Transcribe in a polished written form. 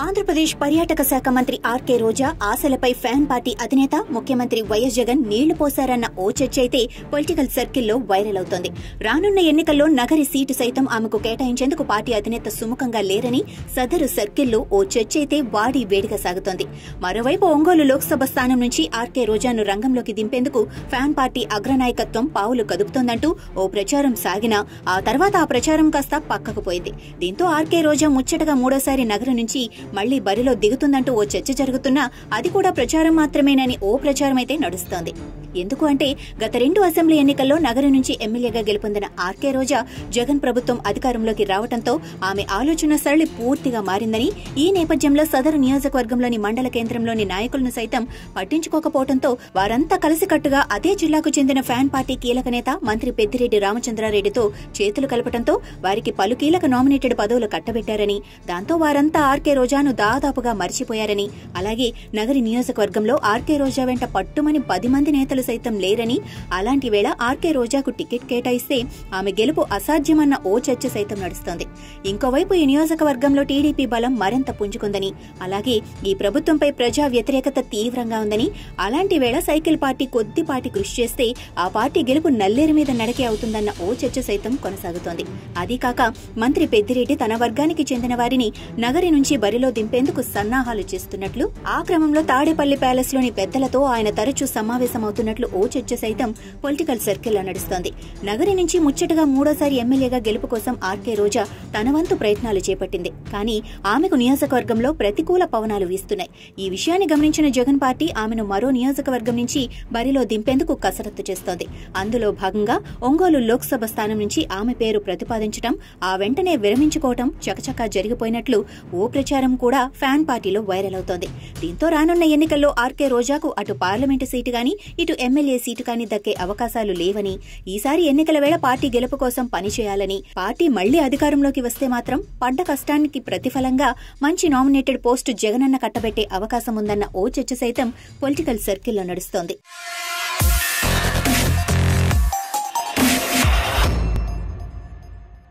ఆంధ్రప్రదేశ్ పర్యాటక శాఖ మంత్రి ఆర్కే రోజా ఆశలపై ఫ్యాన్ పార్టీ అధినేత ముఖ్యమంత్రి వైఎస్ జగన్ నీళ్లు పోశారన్న ఓ చర్చ అయితే పొలిటికల్ సర్కిల్లో వైరల్ అవుతోంది. రానున్న ఎన్నికల్లో నగరి సీటు సైతం ఆమెకు కేటాయించేందుకు పార్టీ అధినేత సుముఖంగా లేరని సదరు సర్కిల్లో ఓ చర్చ అయితే వాడి వేడిగా సాగుతోంది. మరోవైపు ఒంగోలు లోక్సభ స్థానం నుంచి ఆర్కే రోజాను రంగంలోకి దింపేందుకు ఫ్యాన్ పార్టీ అగ్రనాయకత్వం పావులు కదుపుతోందంటూ ఓ ప్రచారం సాగినా ఆ తర్వాత ఆ ప్రచారం కాస్త పక్కకు పోయింది. దీంతో ఆర్కే రోజా ముచ్చటగా మూడోసారి నగరం నుంచి మళ్లీ బరిలో దిగుతుందంటూ ఓ చర్చ జరుగుతున్నా అది కూడా ప్రచారం మాత్రమేనని ఓ ప్రచారం అయితే నడుస్తోంది. ఎందుకు అంటే గత 2 అసెంబ్లీ ఎన్నికల్లో నగరం నుంచి ఎమ్మెల్యేగా గెలుపొందిన ఆర్కే రోజా జగన్ ప్రభుత్వం అధికారంలోకి రావడంతో ఆమె ఆలోచన సరళి పూర్తిగా మారిందని, ఈ నేపథ్యంలో సదరు నియోజకవర్గంలోని మండల కేంద్రంలోని నాయకులను సైతం పట్టించుకోకపోవడంతో వారంతా కలిసికట్టుగా అదే జిల్లాకు చెందిన ఫ్యాన్ పార్టీ కీలక నేత మంత్రి పెద్దిరెడ్డి రామచంద్రారెడ్డితో చేతులు కలపడంతో వారికి పలు కీలక నామినేటెడ్ పదవులు కట్టబెట్టారని, దాంతో వారంతా ఆర్కే రోజాను దాదాపుగా మర్చిపోయారని, అలాగే నగరి నియోజకవర్గంలో ఆర్కే రోజా వెంట పట్టుమని 10 మంది నేతలు సైతం లేరని, అలాంటి వేళ ఆర్కే రోజాకు టికెట్ కేటాయిస్తే ఆమె గెలుపు అసాధ్యమన్న ఓ చర్చ సైతం నడుస్తోంది. ఇంకోవైపు ఈ నియోజకవర్గంలో టీడీపీ బలం మరింత పుంజుకుందని, అలాగే ఈ ప్రభుత్వంపై ప్రజా వ్యతిరేకత తీవ్రంగా ఉందని, అలాంటి వేళ సైకిల్ పార్టీ కొద్దిపాటి కృషి చేస్తే ఆ పార్టీ గెలుపు నల్లేరు మీద నడకే అవుతుందన్న ఓ చర్చ సైతం కొనసాగుతోంది. అదీ కాక మంత్రి పెద్దిరెడ్డి తన వర్గానికి చెందిన వారిని నగరి నుంచి బరిలో దింపేందుకు సన్నాహాలు చేస్తున్నట్లు, ఆ క్రమంలో తాడేపల్లి ప్యాలెస్ లోని పెద్దలతో ఆయన తరచూ సమావేశమవుతున్నట్లు ఓ చర్చ సైతం పొలిటికల్ సర్కిల్లో నడుస్తోంది. నగరి నుంచి ముచ్చటగా మూడోసారి ఎమ్మెల్యేగా గెలుపు కోసం ఆర్కే రోజా తన వంతు ప్రయత్నాలు చేపట్టింది. కానీ ఆమెకు నియోజకవర్గంలో ప్రతికూల పవనాలు వీస్తున్నాయి. ఈ విషయాన్ని గమనించిన జగన్ పార్టీ ఆమెను మరో నియోజకవర్గం నుంచి బరిలో దింపేందుకు కసరత్తు చేస్తోంది. అందులో భాగంగా ఒంగోలు లోక్సభ స్థానం నుంచి ఆమె పేరు ప్రతిపాదించడం, ఆ వెంటనే విరమించుకోవడం చకచకా జరిగిపోయినట్లు ఓ ప్రచారం కూడా ఫ్యాన్ పార్టీలో వైరల్ అవుతోంది. దీంతో రానున్న ఎన్నికల్లో ఆర్కే రోజాకు అటు పార్లమెంటు సీటు గాని ఇటు ఎమ్మెల్యే సీటు కానీ దక్కే అవకాశాలు లేవని, ఈసారి ఎన్నికల వేళ పార్టీ గెలుపు కోసం పనిచేయాలని, పార్టీ మళ్లీ అధికారంలోకి వస్తే మాత్రం పడ్డ కష్టానికి ప్రతిఫలంగా మంచి నామినేటెడ్ పోస్టు జగనన్న కట్టబెట్టే అవకాశం ఉందన్న ఓ చర్చ సైతం పొలిటికల్ సర్కిల్లో నడుస్తోంది.